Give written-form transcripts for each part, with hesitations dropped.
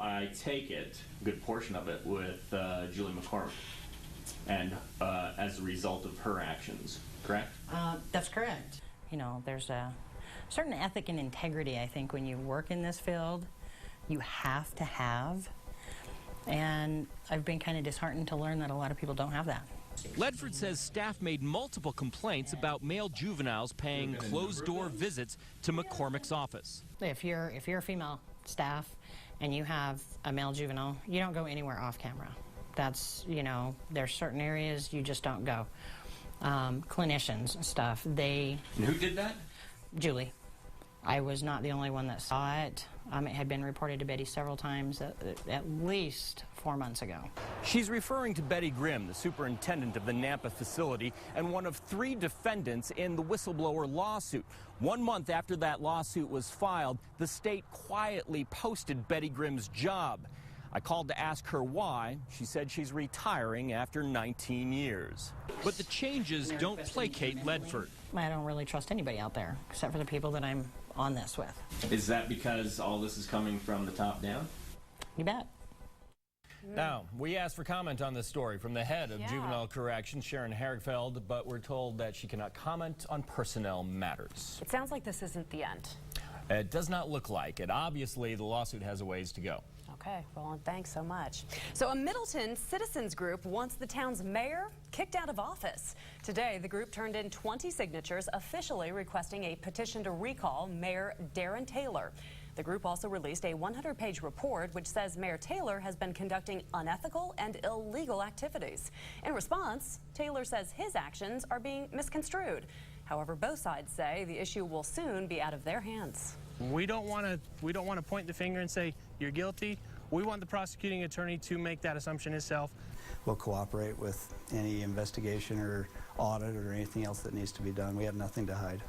I take it, a good portion of it, with Julie McCormick, and as a result of her actions, correct? That's correct. You know, there's a certain ethic and integrity, I think, when you work in this field, you have to have. And I've been kind of disheartened to learn that a lot of people don't have that. Ledford says staff made multiple complaints about male juveniles paying closed-door visits to McCormick's office. If you're a female staff and you have a male juvenile, you don't go anywhere off camera. That's, you know, there's certain areas you just don't go. Clinicians and stuff, they... And who did that? Julie. I was not the only one that saw it. It had been reported to Betty several times, at least 4 months ago. She's referring to Betty Grimm, the superintendent of the Nampa facility, and one of 3 defendants in the whistleblower lawsuit. 1 month after that lawsuit was filed, the state quietly posted Betty Grimm's job. I called to ask her why. She said she's retiring after 19 years. But the changes don't placate Ledford. I don't really trust anybody out there, except for the people that I'm on this with. Is that because all this is coming from the top down? You bet. Now, we asked for comment on this story from the head of Juvenile Corrections, Sharon Herigfeld, but we're told that she cannot comment on personnel matters. It sounds like this isn't the end. It does not look like it. Obviously, the lawsuit has a ways to go. Okay, well, thanks so much. So a Middleton citizens group wants the town's mayor kicked out of office. Today, the group turned in 20 signatures officially requesting a petition to recall Mayor Darren Taylor. The group also released a 100-page report which says Mayor Taylor has been conducting unethical and illegal activities. In response, Taylor says his actions are being misconstrued. However, both sides say the issue will soon be out of their hands. We don't want to point the finger and say you're guilty. We want the prosecuting attorney to make that assumption himself. We'll cooperate with any investigation or audit or anything else that needs to be done. We have nothing to hide.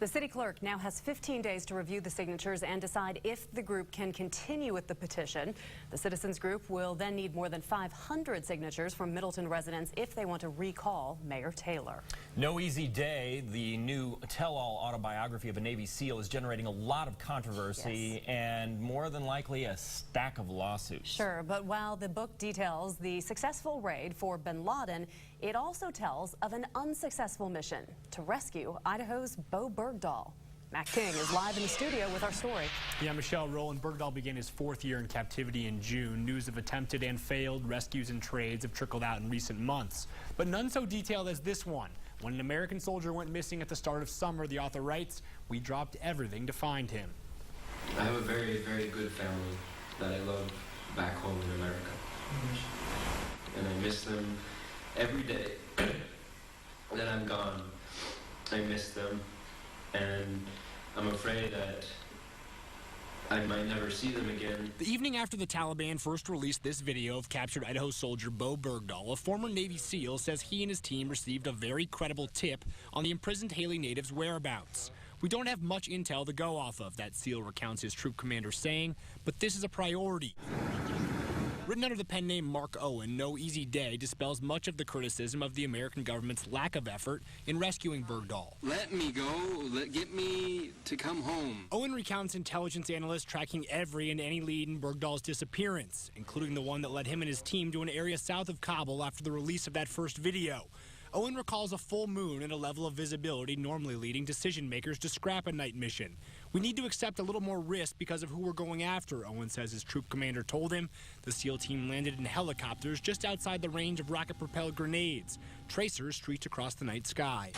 The city clerk now has 15 days to review the signatures and decide if the group can continue with the petition. The citizens group will then need more than 500 signatures from Middleton residents if they want to recall Mayor Taylor. No Easy Day, the new tell-all autobiography of a Navy SEAL, is generating a lot of controversy and more than likely a stack of lawsuits. Sure, but while the book details the successful raid for bin Laden, it also tells of an unsuccessful mission to rescue Idaho's Bo Bergdahl. Matt King is live in the studio with our story. Yeah, Michelle, Roland Bergdahl began his 4th year in captivity in June. News of attempted and failed rescues and trades have trickled out in recent months, but none so detailed as this one. When an American soldier went missing at the start of summer, the author writes, "We dropped everything to find him." I have a very, very good family that I love back home in America. And I miss them every day that I'm gone. I miss them, and I'm afraid that I might never see them again. The evening after the Taliban first released this video of captured Idaho soldier Bo Bergdahl, a former Navy SEAL says he and his team received a very credible tip on the imprisoned Haley native's whereabouts. "We don't have much intel to go off of," that SEAL recounts his troop commander saying, "but this is a priority." Written under the pen name Mark Owen, No Easy Day dispels much of the criticism of the American government's lack of effort in rescuing Bergdahl. "Let me go. Get me to come home." Owen recounts intelligence analysts tracking every and any lead in Bergdahl's disappearance, including the one that led him and his team to an area south of Kabul after the release of that first video. Owen recalls a full moon and a level of visibility normally leading decision makers to scrap a night mission. "We need to accept a little more risk because of who we're going after," Owen says his troop commander told him. The SEAL team landed in helicopters just outside the range of rocket-propelled grenades. Tracers streaked across the night sky.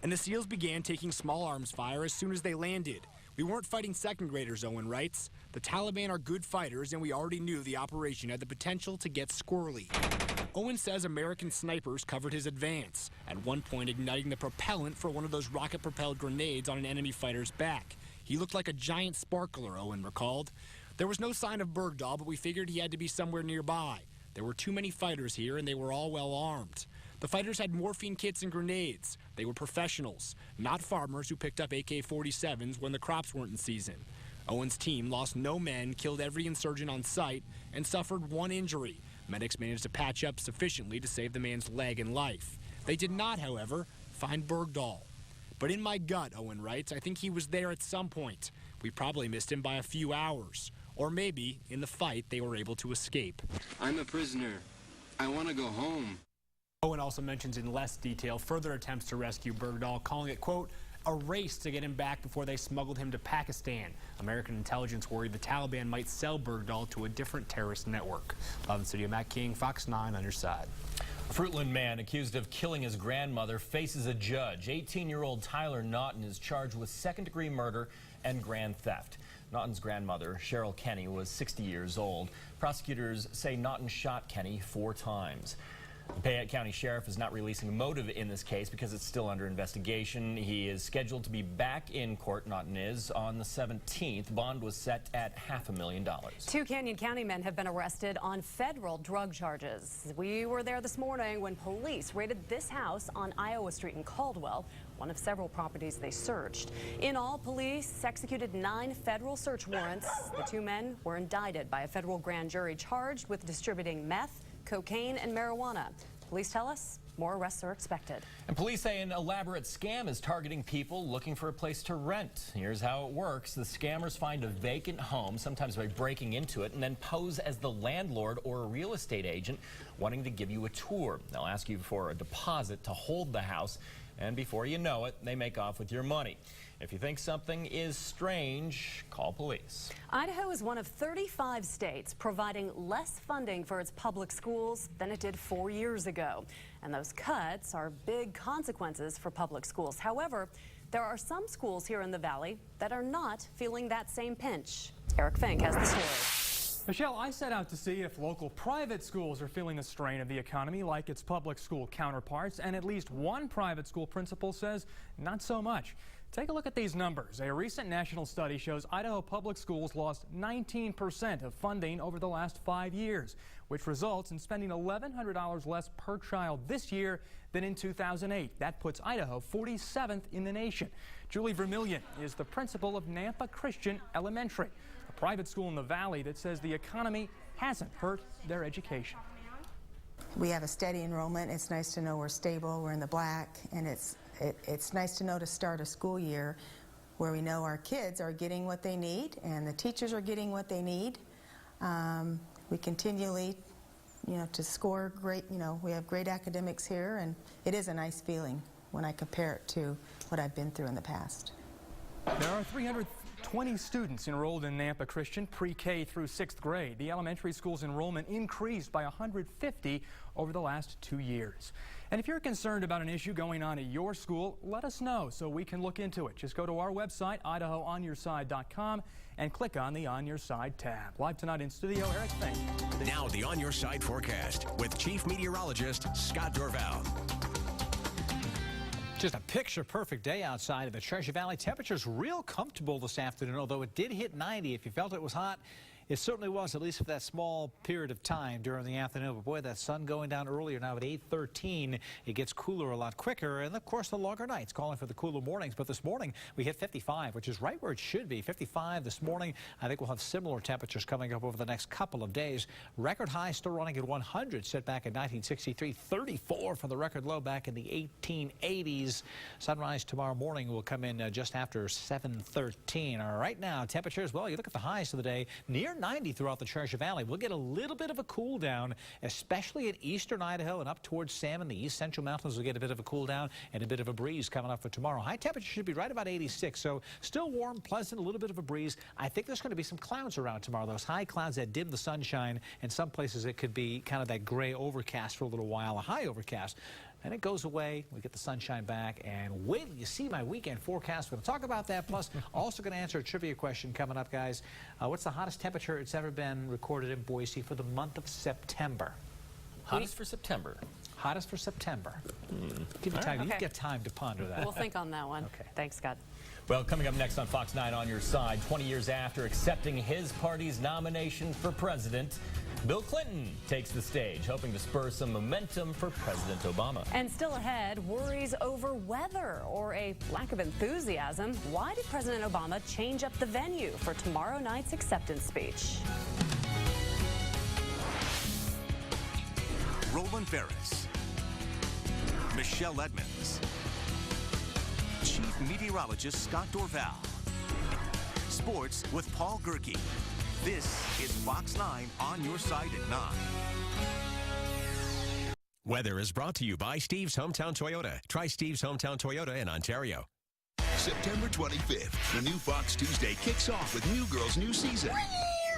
And the SEALs began taking small arms fire as soon as they landed. "We weren't fighting second graders," Owen writes. "The Taliban are good fighters, and we already knew the operation had the potential to get squirrely." Owen says American snipers covered his advance, at one point igniting the propellant for one of those rocket-propelled grenades on an enemy fighter's back. "He looked like a giant sparkler," Owen recalled. "There was no sign of Bergdahl, but we figured he had to be somewhere nearby. There were too many fighters here, and they were all well armed. The fighters had morphine kits and grenades. They were professionals, not farmers who picked up AK-47s when the crops weren't in season." Owen's team lost no men, killed every insurgent on site, and suffered one injury. Medics managed to patch up sufficiently to save the man's leg and life. They did not, however, find Bergdahl. "But in my gut," Owen writes, "I think he was there at some point. We probably missed him by a few hours. or maybe in the fight they were able to escape. I'm a prisoner. I want to go home. Owen also mentions in less detail further attempts to rescue Bergdahl, calling it, quote, a race to get him back before they smuggled him to Pakistan. American intelligence worried the Taliban might sell Bergdahl to a different terrorist network. Live in studio, Matt King, Fox 9 on your side. A Fruitland man accused of killing his grandmother faces a judge. 18-year-old Tyler Naughton is charged with second-degree murder and grand theft. Naughton's grandmother, Cheryl Kenny, was 60 years old. Prosecutors say Naughton shot Kenny 4 times. The Payette County Sheriff is not releasing a motive in this case because it's still under investigation. He is scheduled to be back in court, Naughton is, on the 17th. Bond was set at $500,000. 2 Canyon County men have been arrested on federal drug charges. We were there this morning when police raided this house on Iowa Street in Caldwell, one of several properties they searched. In all, police executed 9 federal search warrants. The 2 men were indicted by a federal grand jury charged with distributing meth, cocaine, and marijuana. Police tell us more arrests are expected. And police say an elaborate scam is targeting people looking for a place to rent. Here's how it works. The scammers find a vacant home, sometimes by breaking into it, and then pose as the landlord or a real estate agent wanting to give you a tour. They'll ask you for a deposit to hold the house, and before you know it, they make off with your money. If you think something is strange, call police. Idaho is one of 35 states providing less funding for its public schools than it did 4 years ago. And those cuts are big consequences for public schools. However, there are some schools here in the Valley that are not feeling that same pinch. Eric Fink has the story. Michelle, I set out to see if local private schools are feeling the strain of the economy like its public school counterparts, and at least one private school principal says not so much. Take a look at these numbers. A recent national study shows Idaho public schools lost 19% of funding over the last 5 years, which results in spending $1,100 less per child this year than in 2008. That puts Idaho 47th in the nation. Julie Vermillion is the principal of Nampa Christian Elementary, a private school in the Valley that says the economy hasn't hurt their education. We have a steady enrollment. It's nice to know we're stable, we're in the black, and it's nice to know to start a school year where we know our kids are getting what they need and the teachers are getting what they need. We continually, to score great, we have great academics here, and it is a nice feeling when I compare it to what I've been through in the past. There are 320 students enrolled in Nampa Christian pre-K through 6th grade. The elementary school's enrollment increased by 150 over the last 2 years. And if you're concerned about an issue going on at your school, let us know so we can look into it. Just go to our website, IdahoOnYourSide.com, and click on the On Your Side tab. Live tonight in studio, Eric Fink. Now the On Your Side forecast with Chief Meteorologist Scott Dorval. Just a picture-perfect day outside of the Treasure Valley. Temperatures real comfortable this afternoon, although it did hit 90. If you felt it was hot, it certainly was, at least for that small period of time during the afternoon. But boy, that sun going down earlier now at 8:13. It gets cooler a lot quicker. And, of course, the longer nights calling for the cooler mornings. But this morning, we hit 55, which is right where it should be. 55 this morning. I think we'll have similar temperatures coming up over the next couple of days. Record high still running at 100, set back in 1963. 34 for the record low back in the 1880s. Sunrise tomorrow morning will come in just after 7:13. All right, now, temperatures, well, you look at the highs of the day, near 90 throughout the Treasure Valley. We'll get a little bit of a cool down, especially in eastern Idaho and up towards Salmon. The east central mountains will get a bit of a cool down and a bit of a breeze coming up for tomorrow. High temperature should be right about 86, so still warm, pleasant, a little bit of a breeze. I think there's going to be some clouds around tomorrow. Those high clouds that dim the sunshine, and some places it could be kind of that gray overcast for a little while, a high overcast. And it goes away. We get the sunshine back. And wait till you see my weekend forecast. We're going to talk about that. Plus, also going to answer a trivia question coming up, guys. What's the hottest temperature it's ever been recorded in Boise for the month of September? Hottest for September. Hottest for September. Give me time. Okay. You get time to ponder that. We'll think on that one. Okay. Thanks, Scott. Well, coming up next on Fox 9 On Your Side, 20 years after accepting his party's nomination for president, Bill Clinton takes the stage, hoping to spur some momentum for President Obama. And still ahead, worries over weather or a lack of enthusiasm. Why did President Obama change up the venue for tomorrow night's acceptance speech? Roland Ferris, Michelle Edmonds, Chief Meteorologist Scott Dorval, Sports with Paul Gerke. This is Fox 9 on your side at 9. Weather is brought to you by Steve's Hometown Toyota. Try Steve's Hometown Toyota in Ontario. September 25th, the new Fox Tuesday kicks off with New Girl's new season.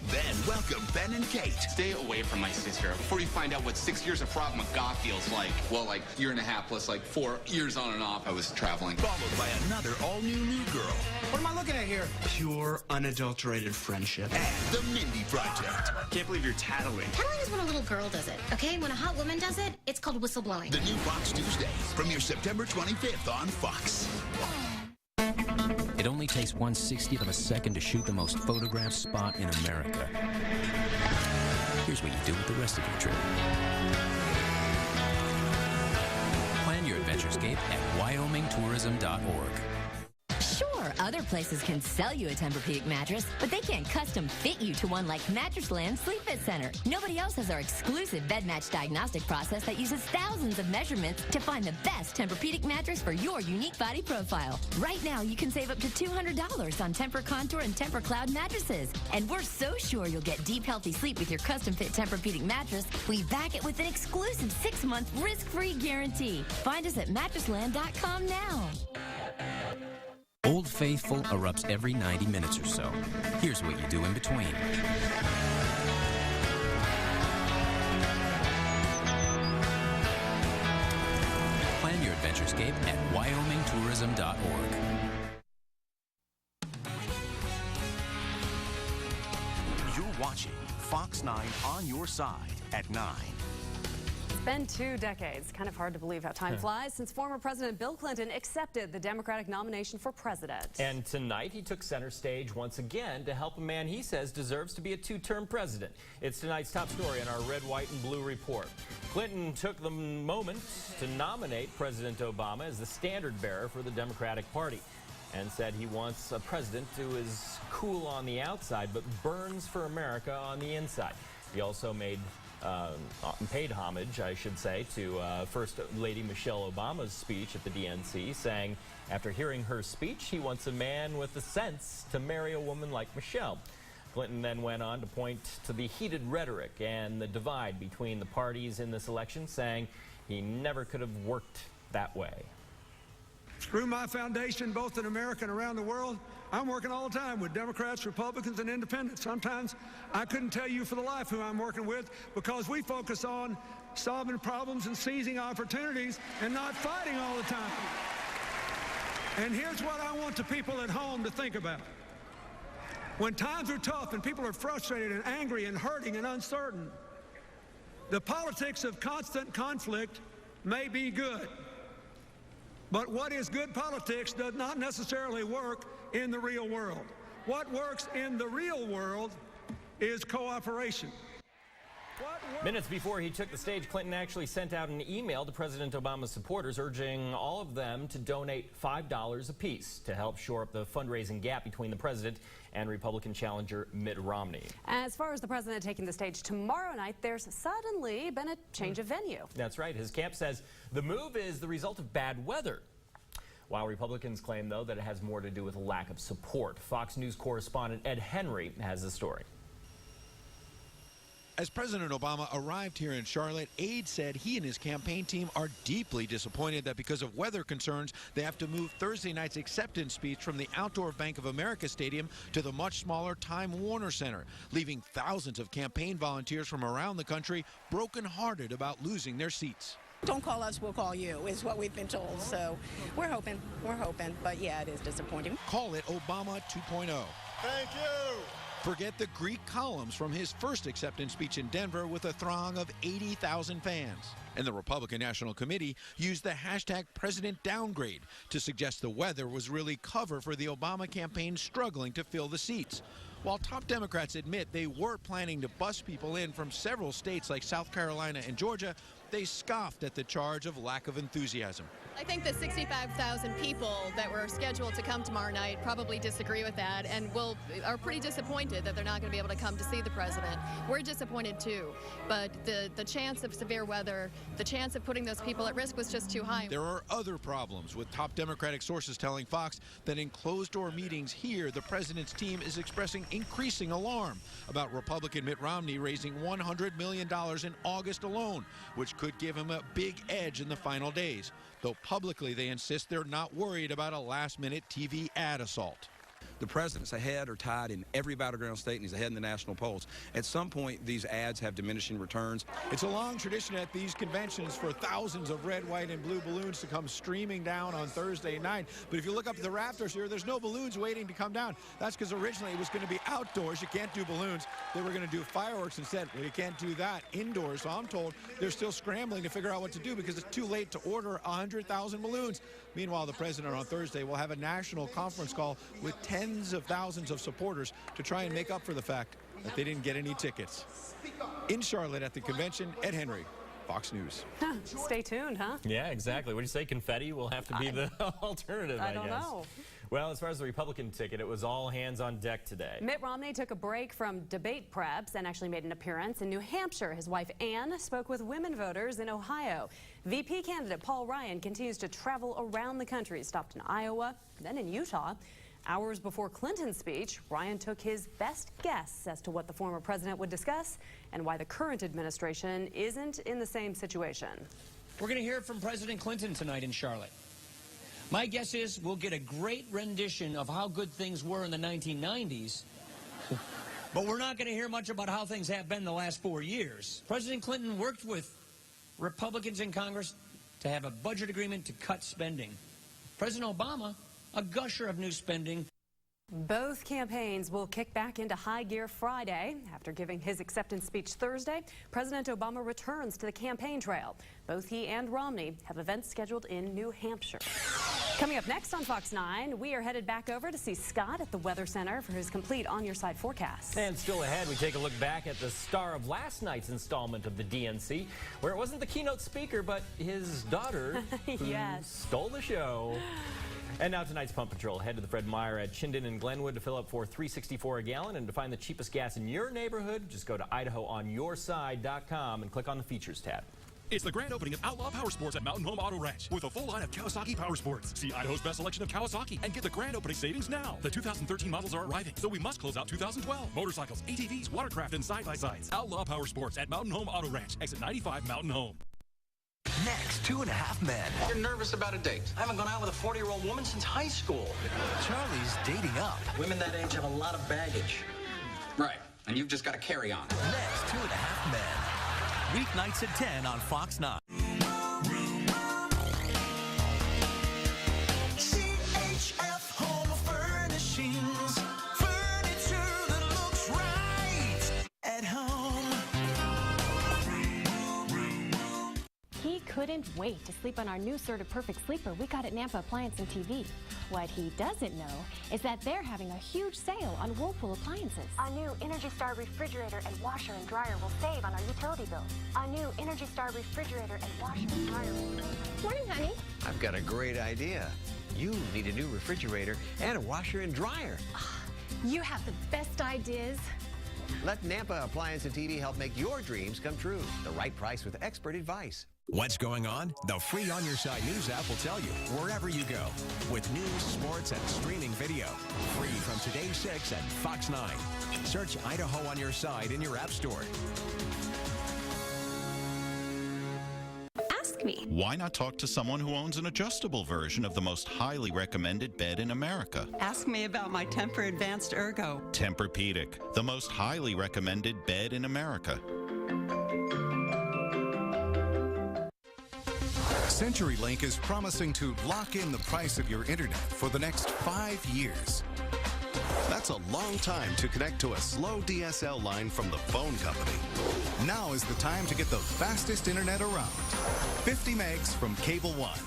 Then welcome Ben and Kate. Stay away from my sister before you find out what 6 years of Frog McGaw feels like. Well, like year and a half plus like 4 years on and off I was traveling. Followed by another all-new Girl. What am I looking at here? Pure, unadulterated friendship. And the Mindy Project. Can't believe you're tattling. Tattling is when a little girl does it, okay? When a hot woman does it, it's called whistleblowing. The new Fox Tuesdays, premiere September 25th on Fox. It only takes 1/60th of a second to shoot the most photographed spot in America. Here's what you do with the rest of your trip. Plan your adventurescape at wyomingtourism.org. Sure, other places can sell you a Tempur-Pedic mattress, but they can't custom fit you to one like Mattress Land Sleep Fit Center. Nobody else has our exclusive bed match diagnostic process that uses thousands of measurements to find the best Tempur-Pedic mattress for your unique body profile. Right now, you can save up to $200 on Tempur Contour and Tempur Cloud mattresses. And we're so sure you'll get deep, healthy sleep with your custom-fit Tempur-Pedic mattress, we back it with an exclusive 6-month risk-free guarantee. Find us at mattressland.com now. Old Faithful erupts every 90 minutes or so. Here's what you do in between. Plan your adventurescape at wyomingtourism.org. You're watching Fox 9 on your side at 9. It's been 2 decades. Kind of hard to believe how time flies since former President Bill Clinton accepted the Democratic nomination for president. And tonight he took center stage once again to help a man he says deserves to be a 2-term president. It's tonight's top story in our Red, White, and Blue report. Clinton took the moment to nominate President Obama as the standard bearer for the Democratic Party and said he wants a president who is cool on the outside but burns for America on the inside. He also paid homage, I should say, to First Lady Michelle Obama's speech at the DNC, saying after hearing her speech, he wants a man with the sense to marry a woman like Michelle. Clinton then went on to point to the heated rhetoric and the divide between the parties in this election, saying he never could have worked that way. Through my foundation, both in America and around the world, I'm working all the time with Democrats, Republicans, and independents. Sometimes I couldn't tell you for the life who I'm working with because we focus on solving problems and seizing opportunities and not fighting all the time. And here's what I want the people at home to think about. When times are tough and people are frustrated and angry and hurting and uncertain, the politics of constant conflict may be good. But what is good politics does not necessarily work in the real world. What works in the real world is cooperation. Minutes before he took the stage, Clinton actually sent out an email to President Obama's supporters urging all of them to donate $5 apiece to help shore up the fundraising gap between the president and Republican challenger Mitt Romney. As far as the president taking the stage tomorrow night, there's suddenly been a change of venue. That's right. His camp says the move is the result of bad weather, while Republicans claim, though, that it has more to do with a lack of support. Fox News correspondent Ed Henry has the story. As President Obama arrived here in Charlotte, aides said he and his campaign team are deeply disappointed that because of weather concerns, they have to move Thursday night's acceptance speech from the outdoor Bank of America Stadium to the much smaller Time Warner Center, leaving thousands of campaign volunteers from around the country brokenhearted about losing their seats. Don't call us, we'll call you, is what we've been told. So we're hoping, but yeah, it is disappointing. Call it Obama 2.0. Thank you. Forget the Greek columns from his first acceptance speech in Denver with a throng of 80,000 fans. And the Republican National Committee used the hashtag President Downgrade to suggest the weather was really cover for the Obama campaign struggling to fill the seats. While top Democrats admit they were planning to bus people in from several states like South Carolina and Georgia, they scoffed at the charge of lack of enthusiasm. I think the 65,000 people that were scheduled to come tomorrow night probably disagree with that and are pretty disappointed that they're not going to be able to come to see the president. We're disappointed too, but the chance of severe weather, the chance of putting those people at risk was just too high. There are other problems, with top Democratic sources telling Fox that in closed-door meetings here, the president's team is expressing increasing alarm about Republican Mitt Romney raising $100 million in August alone, which could give him a big edge in the final days. Though publicly they insist they're not worried about a last-minute TV ad assault. The president's ahead or tied in every battleground state, and he's ahead in the national polls. At some point, these ads have diminishing returns. It's a long tradition at these conventions for thousands of red, white, and blue balloons to come streaming down on Thursday night. But if you look up at the rafters here, there's no balloons waiting to come down. That's because originally it was going to be outdoors. You can't do balloons. They were going to do fireworks instead. Well, you can't do that indoors. So I'm told they're still scrambling to figure out what to do because it's too late to order 100,000 balloons. Meanwhile, the president on Thursday will have a national conference call with tens of thousands of supporters to try and make up for the fact that they didn't get any tickets. In Charlotte at the convention, Ed Henry, Fox News. Stay tuned, huh? Yeah, exactly. What do you say? Confetti will have to be the alternative, I guess. I don't know. Well, as far as the Republican ticket, it was all hands on deck today. Mitt Romney took a break from debate preps and actually made an appearance in New Hampshire. His wife, Ann, spoke with women voters in Ohio. VP candidate Paul Ryan continues to travel around the country. He stopped in Iowa, then in Utah. Hours before Clinton's speech, Ryan took his best guess as to what the former president would discuss and why the current administration isn't in the same situation. We're going to hear from President Clinton tonight in Charlotte. My guess is we'll get a great rendition of how good things were in the 1990s, but we're not going to hear much about how things have been the last 4 years. President Clinton worked with Republicans in Congress to have a budget agreement to cut spending. President Obama, a gusher of new spending. Both campaigns will kick back into high gear Friday. After giving his acceptance speech Thursday, President Obama returns to the campaign trail. Both he and Romney have events scheduled in New Hampshire. Coming up next on Fox 9, we are headed back over to see Scott at the Weather Center for his complete On Your Side forecast. And still ahead, we take a look back at the star of last night's installment of the DNC, where it wasn't the keynote speaker, but his daughter Yes. Stole the show. And now tonight's Pump Patrol. Head to the Fred Meyer at Chinden and Glenwood to fill up for $3.64 a gallon. And to find the cheapest gas in your neighborhood, just go to IdahoOnYourSide.com and click on the Features tab. It's the grand opening of Outlaw Power Sports at Mountain Home Auto Ranch with a full line of Kawasaki Power Sports. See Idaho's best selection of Kawasaki and get the grand opening savings now. The 2013 models are arriving, so we must close out 2012. Motorcycles, ATVs, watercraft, and side-by-sides. Outlaw Power Sports at Mountain Home Auto Ranch. Exit 95 Mountain Home. Next, 2.5 Men. You're nervous about a date. I haven't gone out with a 40-year-old woman since high school. Charlie's dating up. Women that age have a lot of baggage. Right, and you've just got to carry on. Next, 2.5 Men. Weeknights at 10 on Fox 9. CHF Home Furnishings. Furniture that looks right at home. He couldn't wait to sleep on our new Certa Perfect sleeper we got at Nampa Appliance and TV. What he doesn't know is that they're having a huge sale on Whirlpool appliances. Our new Energy Star refrigerator and washer and dryer will save on our utility bills. Our new Energy Star refrigerator and washer and dryer will save. Morning, honey. I've got a great idea. You need a new refrigerator and a washer and dryer. You have the best ideas. Let Nampa Appliance and TV help make your dreams come true. The right price with expert advice. What's going on? The free On Your Side News app will tell you wherever you go. With news, sports, and streaming video. Free from Today 6 and Fox 9. Search Idaho On Your Side in your app store. Ask me. Why not talk to someone who owns an adjustable version of the most highly recommended bed in America? Ask me about my Tempur Advanced Ergo. Tempur-Pedic, the most highly recommended bed in America. CenturyLink is promising to lock in the price of your internet for the next 5 years. That's a long time to connect to a slow DSL line from the phone company. Now is the time to get the fastest internet around. 50 megs from Cable One.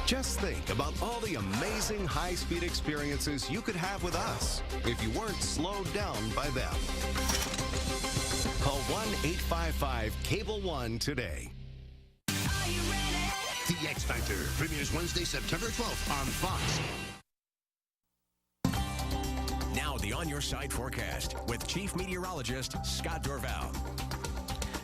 Just think about all the amazing high-speed experiences you could have with us if you weren't slowed down by them. Call 1-855-CABLE-1 today. The X Factor premieres Wednesday, September 12th on Fox. Now the On Your Side forecast with Chief Meteorologist Scott Dorval.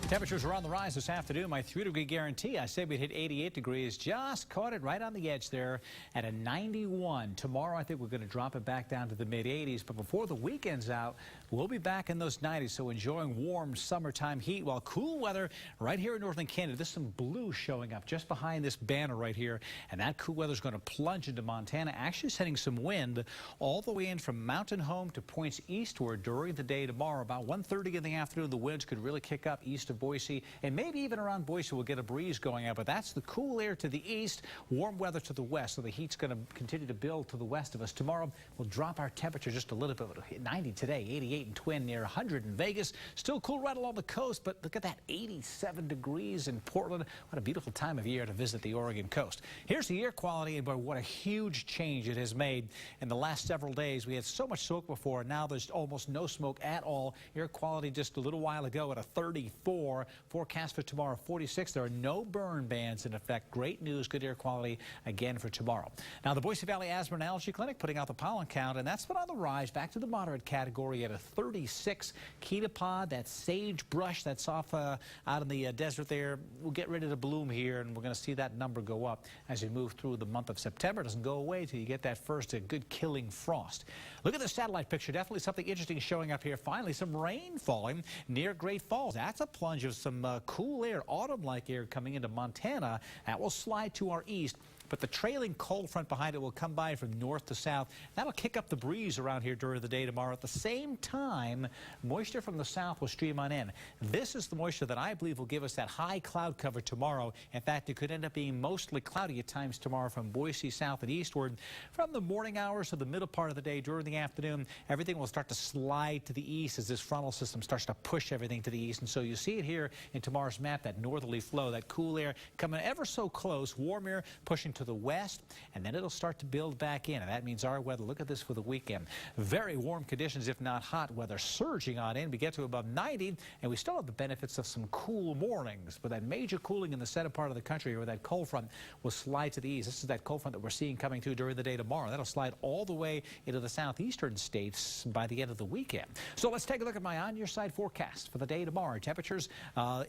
Temperatures are on the rise this afternoon. My 3-degree guarantee, I said we'd hit 88 degrees. Just caught it right on the edge there at a 91. Tomorrow, I think we're going to drop it back down to the mid-80s. But before the weekend's out, we'll be back in those 90s. So enjoying warm summertime heat while cool weather right here in northern Canada. There's some blue showing up just behind this banner right here. And that cool weather is going to plunge into Montana, actually sending some wind all the way in from Mountain Home to points eastward during the day tomorrow. About 1:30 in the afternoon, the winds could really kick up east of Boise, and maybe even around Boise we'll get a breeze going out, but that's the cool air to the east, warm weather to the west, so the heat's going to continue to build to the west of us. Tomorrow we'll drop our temperature just a little bit. It'll hit 90 today, 88 in Twin, near 100 in Vegas. Still cool right along the coast, but look at that, 87 degrees in Portland. What a beautiful time of year to visit the Oregon coast. Here's the air quality, and boy, what a huge change it has made in the last several days. We had so much smoke before, and now there's almost no smoke at all. Air quality just a little while ago at a 34. Forecast for tomorrow, 46. There are no burn bans in effect. Great news, good air quality again for tomorrow. Now, the Boise Valley Asthma and Allergy Clinic putting out the pollen count, and that's been on the rise back to the moderate category at a 36. Ketopod, that sagebrush that's off out in the desert there, will get ready to bloom here, and we're going to see that number go up as we move through the month of September. It doesn't go away till you get that first good killing frost. Look at the satellite picture. Definitely something interesting showing up here. Finally, some rain falling near Great Falls. That's a plunge of some cool air, autumn-like air coming into Montana. That will slide to our east. But the trailing cold front behind it will come by from north to south. That'll kick up the breeze around here during the day tomorrow. At the same time, moisture from the south will stream on in. This is the moisture that I believe will give us that high cloud cover tomorrow. In fact, it could end up being mostly cloudy at times tomorrow from Boise south and eastward. From the morning hours to the middle part of the day during the afternoon, everything will start to slide to the east as this frontal system starts to push everything to the east. And so you see it here in tomorrow's map, that northerly flow, that cool air coming ever so close, warm air pushing to the west, and then it'll start to build back in. And that means our weather, look at this for the weekend. Very warm conditions, if not hot weather, surging on in. We get to above 90, and we still have the benefits of some cool mornings. But that major cooling in the center part of the country where that cold front will slide to the east. This is that cold front that we're seeing coming through during the day tomorrow. That'll slide all the way into the southeastern states by the end of the weekend. So let's take a look at my On Your Side forecast for the day tomorrow. Temperatures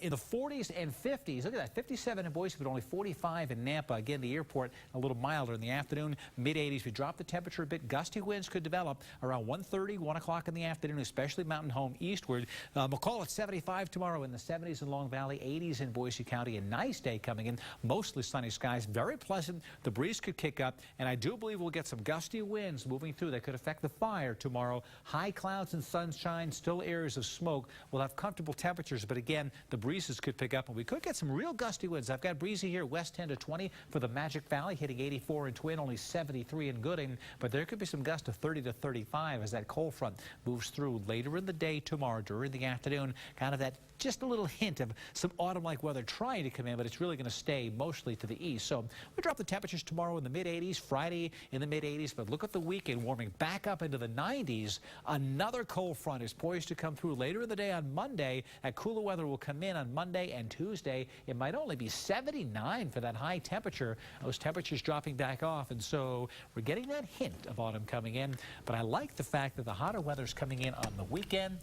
in the 40s and 50s. Look at that, 57 in Boise, but only 45 in Nampa. Again, the airport a little milder in the afternoon. Mid-80s, we drop the temperature a bit. Gusty winds could develop around 1:30, 1 o'clock in the afternoon, especially Mountain Home eastward. McCall at 75 tomorrow, in the 70s in Long Valley, 80s in Boise County. A nice day coming in, mostly sunny skies, very pleasant. The breeze could kick up, and I do believe we'll get some gusty winds moving through that could affect the fire tomorrow. High clouds and sunshine, still areas of smoke. We'll have comfortable temperatures, but again, the breezes could pick up, and we could get some real gusty winds. I've got breezy here, west 10 to 20 for the Magic Valley, hitting 84 in Twin, only 73 in Gooding, but there could be some gusts of 30 to 35 as that cold front moves through later in the day tomorrow during the afternoon. Kind of that, just a little hint of some autumn-like weather trying to come in, but it's really going to stay mostly to the east. So we drop the temperatures tomorrow in the mid-80s, Friday in the mid-80s, but look at the weekend warming back up into the 90s. Another cold front is poised to come through later in the day on Monday. That cooler weather will come in on Monday and Tuesday. It might only be 79 for that high temperature. Those temperatures dropping back off, and so we're getting that hint of autumn coming in. But I like the fact that the hotter weather's coming in on the weekend.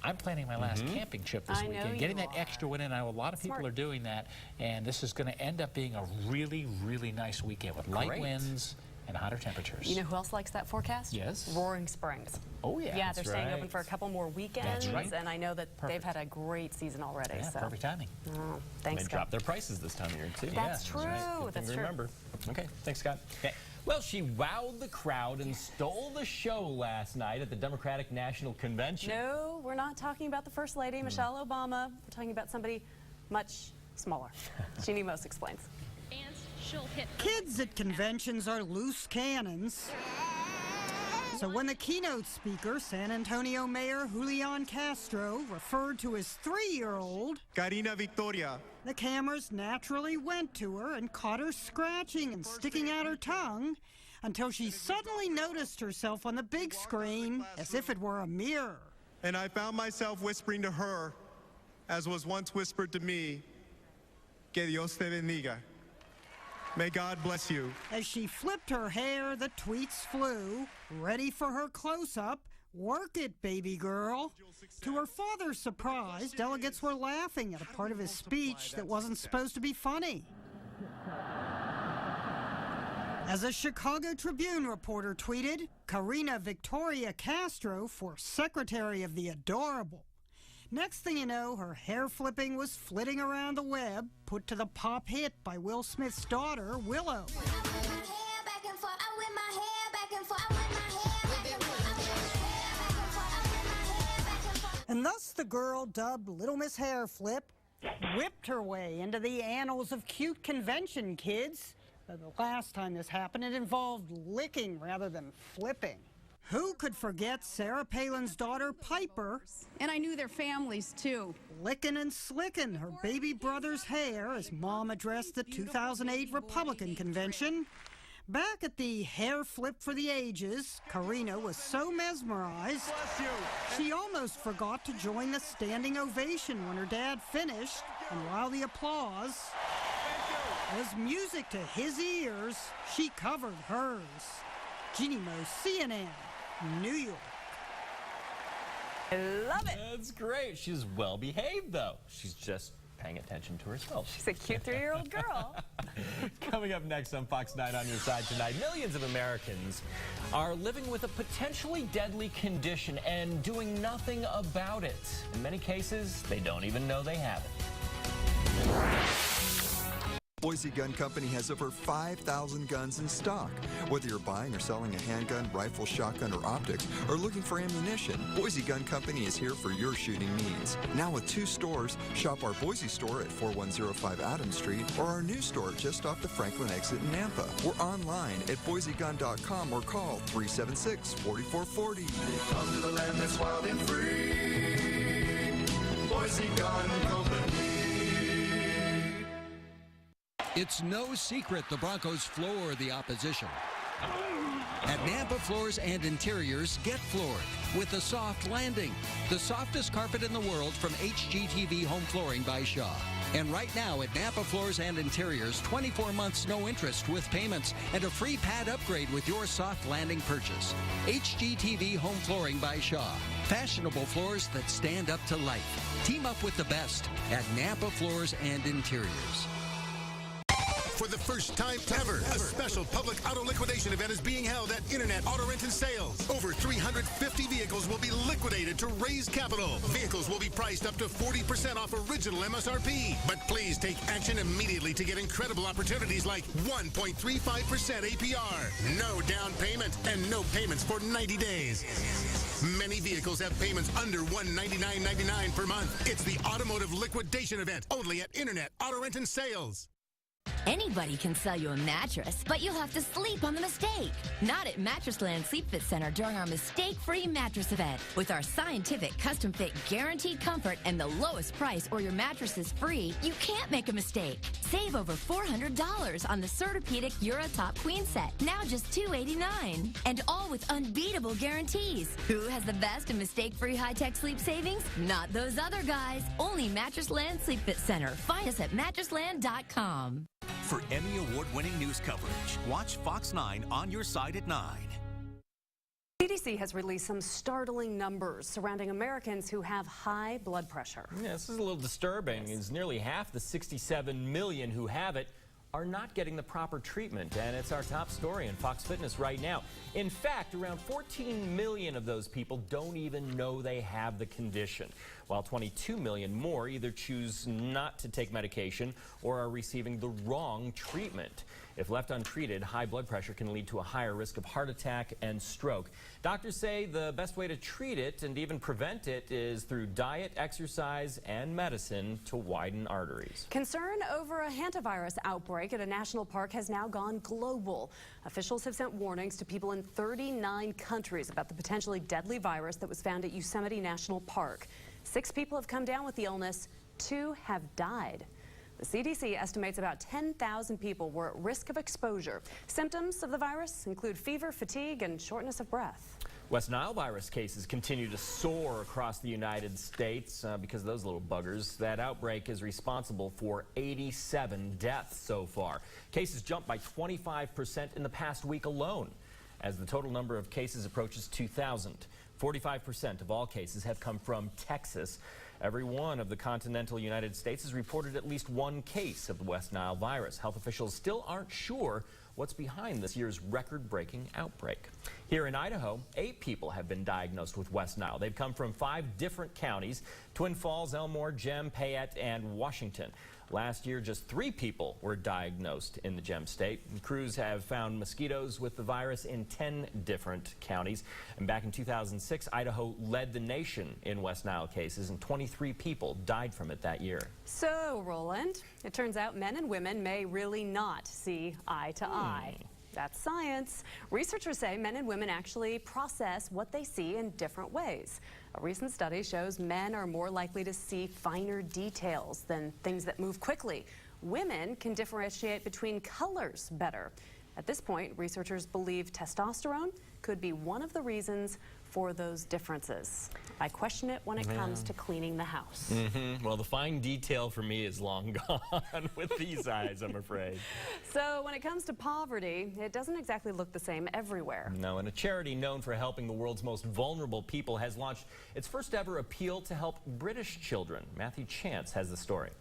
I'm planning my last camping trip this weekend. Getting that extra one in. I know a lot of people are doing that, and this is going to end up being a really, really nice weekend with light winds and hotter temperatures. You know who else likes that forecast? Yes. Roaring Springs. Oh, yeah. Yeah, they're staying open for a couple more weekends. That's right. And I know that they've had a great season already. Yeah, so. perfect timing. Oh, thanks, They Scott. dropped their prices this time of year, too. That's true. Right. That's true. Remember. Okay, thanks, Scott. Okay. Well, she wowed the crowd and stole the show last night at the Democratic National Convention. No, we're not talking about the First Lady, Michelle Obama. We're talking about somebody much smaller. Jeannie Most explains. Kids at conventions are loose cannons. So when the keynote speaker, San Antonio Mayor Julian Castro, referred to his 3-year-old, Karina Victoria, the cameras naturally went to her and caught her scratching and sticking out her tongue until she suddenly noticed herself on the big screen as if it were a mirror. And I found myself whispering to her, as was once whispered to me, que Dios te bendiga. May God bless you. As she flipped her hair, the tweets flew. Ready for her close-up. Work it, baby girl. To her father's surprise, delegates were laughing at a part of his speech that wasn't supposed to be funny. As a Chicago Tribune reporter tweeted, Karina Victoria Castro for Secretary of the Adorable. Next thing you know, her hair flipping was flitting around the web, put to the pop hit by Will Smith's daughter, Willow. And thus the girl dubbed Little Miss Hair Flip whipped her way into the annals of cute convention kids. The last time this happened, it involved licking rather than flipping. Who could forget Sarah Palin's daughter, Piper? And I knew their families, too. Licking and slicking her baby brother's hair as Mom addressed the 2008 Republican convention. Back at the Hair Flip for the Ages, Karina was so mesmerized, she almost forgot to join the standing ovation when her dad finished, and while the applause was music to his ears, she covered hers. Jeannie Mo, CNN, New York. I love it. That's great. She's well behaved, though. She's just paying attention to herself. She's a cute 3-year-old girl. Coming up next on Fox 9 on your side tonight, millions of Americans are living with a potentially deadly condition and doing nothing about it. In many cases, they don't even know they have it. Boise Gun Company has over 5,000 guns in stock. Whether you're buying or selling a handgun, rifle, shotgun, or optics, or looking for ammunition, Boise Gun Company is here for your shooting needs. Now with 2 stores, shop our Boise store at 4105 Adams Street or our new store just off the Franklin exit in Nampa. We're online at boisegun.com or call 376-4440. Come to the land that's wild and free. Boise Gun Company. It's no secret the Broncos floor the opposition. At Nampa Floors and Interiors, get floored with the Soft Landing, the softest carpet in the world from HGTV Home Flooring by Shaw. And right now at Nampa Floors and Interiors, 24 months no interest with payments and a free pad upgrade with your Soft Landing purchase. HGTV Home Flooring by Shaw. Fashionable floors that stand up to life. Team up with the best at Nampa Floors and Interiors. For the first time ever, a special public auto liquidation event is being held at Internet Auto Rent and Sales. Over 350 vehicles will be liquidated to raise capital. Vehicles will be priced up to 40% off original MSRP. But please take action immediately to get incredible opportunities like 1.35% APR, no down payment, and no payments for 90 days. Many vehicles have payments under $199.99 per month. It's the Automotive Liquidation Event, only at Internet Auto Rent and Sales. Anybody can sell you a mattress, but you'll have to sleep on the mistake. Not at Mattressland Sleep Fit Center during our mistake-free mattress event. With our scientific custom fit guaranteed comfort and the lowest price or your mattress is free, you can't make a mistake. Save over $400 on the Certipedic Eurotop Queen Set, now just $289. And all with unbeatable guarantees. Who has the best and mistake-free high-tech sleep savings? Not those other guys. Only Mattressland Sleep Fit Center. Find us at mattressland.com. For Emmy Award-winning news coverage, watch Fox 9 on your side at 9. CDC has released some startling numbers surrounding Americans who have high blood pressure. Yeah, this is a little disturbing. As nearly half the 67 million who have it are not getting the proper treatment, and it's our top story in Fox Fitness right now. In fact, around 14 million of those people don't even know they have the condition, while 22 million more either choose not to take medication or are receiving the wrong treatment. If left untreated, high blood pressure can lead to a higher risk of heart attack and stroke. Doctors say the best way to treat it and even prevent it is through diet, exercise, and medicine to widen arteries. Concern over a hantavirus outbreak at a national park has now gone global. Officials have sent warnings to people in 39 countries about the potentially deadly virus that was found at Yosemite National Park. 6 people have come down with the illness. 2 have died. The CDC estimates about 10,000 people were at risk of exposure. Symptoms of the virus include fever, fatigue, and shortness of breath. West Nile virus cases continue to soar across the United States because of those little buggers. That outbreak is responsible for 87 deaths so far. Cases jumped by 25% in the past week alone, as the total number of cases approaches 2,000. 45% of all cases have come from Texas. Every one of the continental United States has reported at least one case of the West Nile virus. Health officials still aren't sure what's behind this year's record-breaking outbreak. Here in Idaho, 8 people have been diagnosed with West Nile. They've come from 5 different counties: Twin Falls, Elmore, Gem, Payette, and Washington. Last year, just 3 people were diagnosed in the Gem State. And crews have found mosquitoes with the virus in 10 different counties. And back in 2006, Idaho led the nation in West Nile cases, and 23 people died from it that year. So, Roland, it turns out men and women may really not see eye to eye. That's science. Researchers say men and women actually process what they see in different ways. A recent study shows men are more likely to see finer details than things that move quickly. Women can differentiate between colors better. At this point, researchers believe testosterone could be one of the reasons for those differences. I question it when it comes to cleaning the house. Well, the fine detail for me is long gone with these eyes, I'm afraid. So when it comes to poverty, it doesn't exactly look the same everywhere. No, and a charity known for helping the world's most vulnerable people has launched its first ever appeal to help British children. Matthew Chance has the story.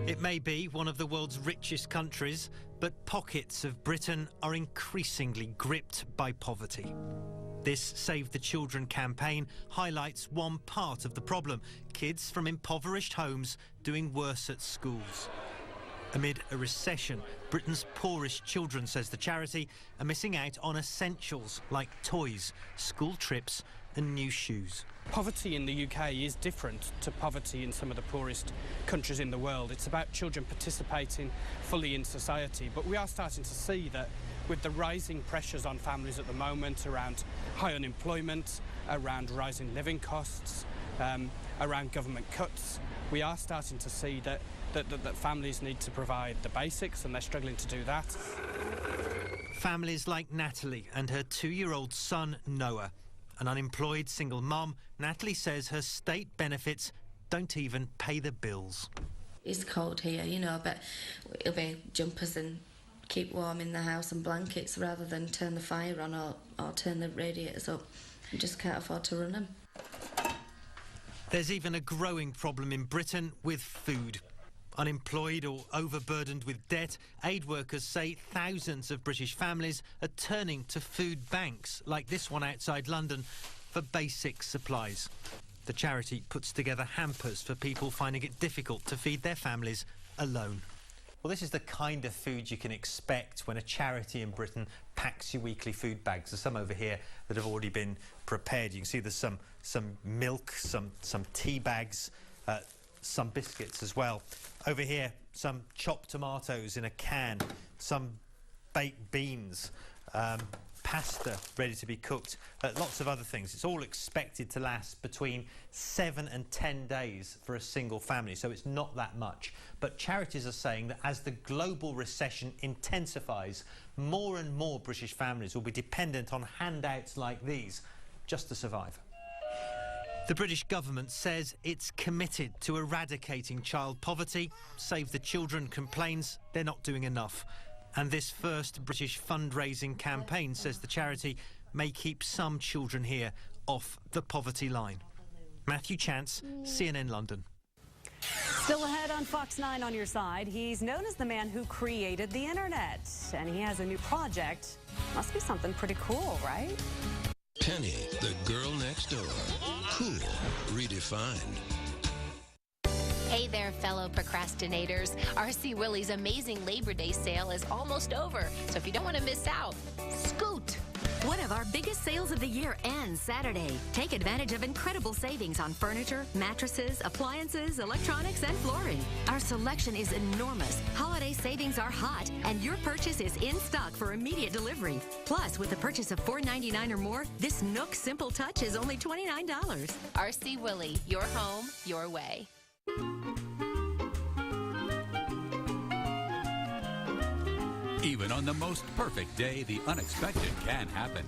It may be one of the world's richest countries, but pockets of Britain are increasingly gripped by poverty. This Save the Children campaign highlights one part of the problem: kids from impoverished homes doing worse at schools. Amid a recession, Britain's poorest children, says the charity, are missing out on essentials like toys, school trips and new shoes. Poverty in the UK is different to poverty in some of the poorest countries in the world. It's about children participating fully in society, but we are starting to see that with the rising pressures on families at the moment around high unemployment, around rising living costs, around government cuts, we are starting to see that families need to provide the basics, and they're struggling to do that. Families like Natalie and her 2-year-old son Noah. An unemployed single mom, Natalie says her state benefits don't even pay the bills. It's cold here, you know, but it'll be jumpers and keep warm in the house and blankets rather than turn the fire on or turn the radiators up. You just can't afford to run them. There's even a growing problem in Britain with food. Unemployed or overburdened with debt, aid workers say thousands of British families are turning to food banks, like this one outside London, for basic supplies. The charity puts together hampers for people finding it difficult to feed their families alone. Well, this is the kind of food you can expect when a charity in Britain packs your weekly food bags. There's some over here that have already been prepared. You can see there's some milk, some tea bags, some biscuits as well. Over here, some chopped tomatoes in a can, some baked beans, pasta ready to be cooked, lots of other things. It's all expected to last between 7 and 10 days for a single family, so it's not that much. But charities are saying that as the global recession intensifies, more and more British families will be dependent on handouts like these just to survive. The British government says it's committed to eradicating child poverty. Save the Children complains they're not doing enough. And this first British fundraising campaign, says the charity, may keep some children here off the poverty line. Matthew Chance, CNN London. Still ahead on Fox 9 on your side, he's known as the man who created the internet. And he has a new project. Must be something pretty cool, right? Penny, the girl next door. Cool, redefined. Hey there, fellow procrastinators. RC Willie's amazing Labor Day sale is almost over, so if you don't want to miss out, scoot. One of our biggest sales of the year ends Saturday. Take advantage of incredible savings on furniture, mattresses, appliances, electronics, and flooring. Our selection is enormous. Holiday savings are hot, and your purchase is in stock for immediate delivery. Plus, with a purchase of $4.99 or more, this Nook Simple Touch is only $29. RC Willie, your home, your way. Even on the most perfect day, the unexpected can happen.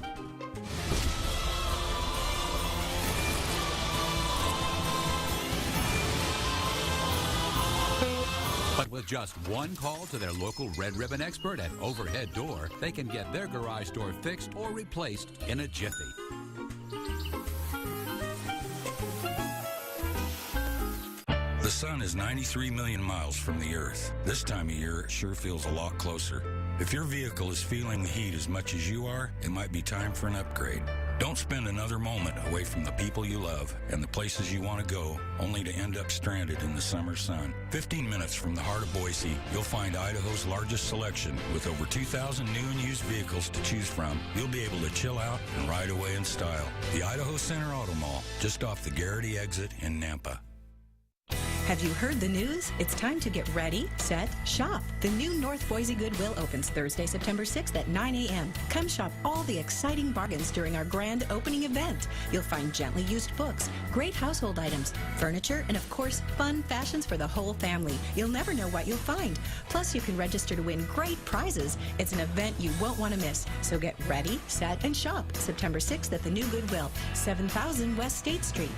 But with just one call to their local Red Ribbon expert at Overhead Door, they can get their garage door fixed or replaced in a jiffy. The sun is 93 million miles from the Earth. This time of year, it sure feels a lot closer. If your vehicle is feeling the heat as much as you are, it might be time for an upgrade. Don't spend another moment away from the people you love and the places you want to go, only to end up stranded in the summer sun. 15 minutes from the heart of Boise, you'll find Idaho's largest selection. With over 2,000 new and used vehicles to choose from, you'll be able to chill out and ride away in style. The Idaho Center Auto Mall, just off the Garrity exit in Nampa. Have you heard the news? It's time to get ready, set, shop. The new North Boise Goodwill opens Thursday, September 6th at 9 a.m. Come shop all the exciting bargains during our grand opening event. You'll find gently used books, great household items, furniture, and of course, fun fashions for the whole family. You'll never know what you'll find. Plus, you can register to win great prizes. It's an event you won't want to miss. So get ready, set, and shop September 6th at the new Goodwill, 7000 West State Street.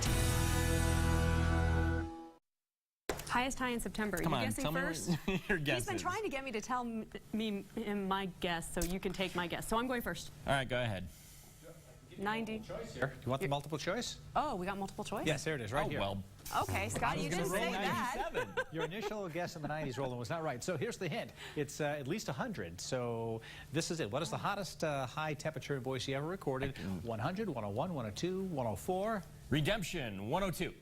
Highest high in September. Come you on, guessing tell first? Me your guess. He's been trying to get me to tell me my guess, so you can take my guess. So I'm going first. All right, go ahead. 90. Here. You want the multiple choice? Oh, we got multiple choice? Yes, there it is, right here. Well. Okay, Scott, you didn't say that. Your initial guess in the 90s, Roland, was not right. So here's the hint. It's at least 100. So this is it. What is the hottest high temperature in Boise ever recorded? 100, 101, 102, 104. Redemption, 102.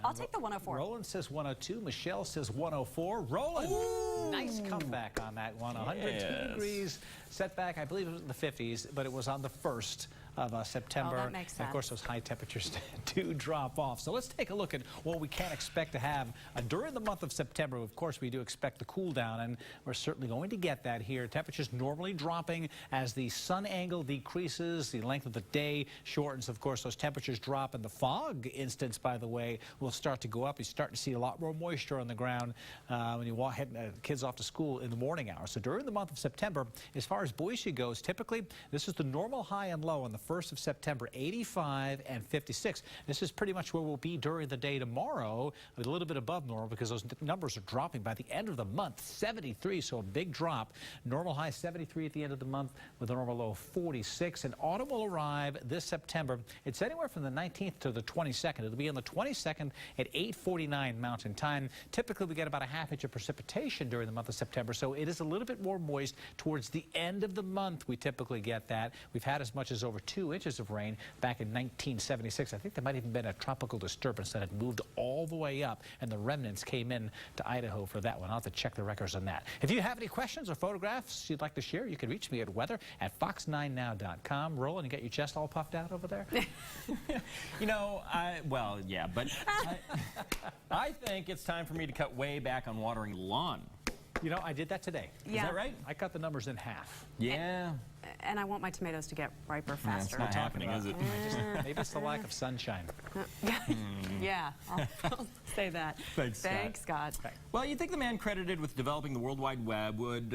I'll take the 104. Roland says 102. Michelle says 104. Roland, nice comeback on that one. 102 degrees setback. I believe it was in the 50s, but it was on the 1st of September. Oh, that makes sense. And of course, those high temperatures do drop off. So let's take a look at what we can expect to have during the month of September. Of course, we do expect the cool down, and we're certainly going to get that here. Temperatures normally dropping as the sun angle decreases, the length of the day shortens. Of course, those temperatures drop, and the fog instance, by the way, will start to go up. You start to see a lot more moisture on the ground when you head kids off to school in the morning hours. So during the month of September, as far as Boise goes, typically this is the normal high and low on the 1st of September, 85 and 56. This is pretty much where we'll be during the day tomorrow, a little bit above normal because those numbers are dropping by the end of the month. 73, so a big drop. Normal high 73 at the end of the month with a normal low 46. And autumn will arrive this September. It's anywhere from the 19th to the 22nd. It'll be on the 22nd at 8:49 Mountain Time. Typically, we get about a half inch of precipitation during the month of September, so it is a little bit more moist towards the end of the month. We typically get that. We've had as much as over 2 inches of rain back in 1976. I think there might have even been a tropical disturbance that had moved all the way up, and the remnants came in to Idaho for that one. I'll have to check the records on that. If you have any questions or photographs you'd like to share, you can reach me at weather@fox9now.com. Roland, you got your chest all puffed out over there? You know, well, yeah, but I think it's time for me to cut way back on watering lawn. You know, I did that today. Yeah. Is that right? I cut the numbers in half. Yeah. And I want my tomatoes to get riper faster. It's not happening, is it? Maybe it's the lack of sunshine. Yeah, I'll say that. Thanks, Scott. Well, you'd think the man credited with developing the World Wide Web would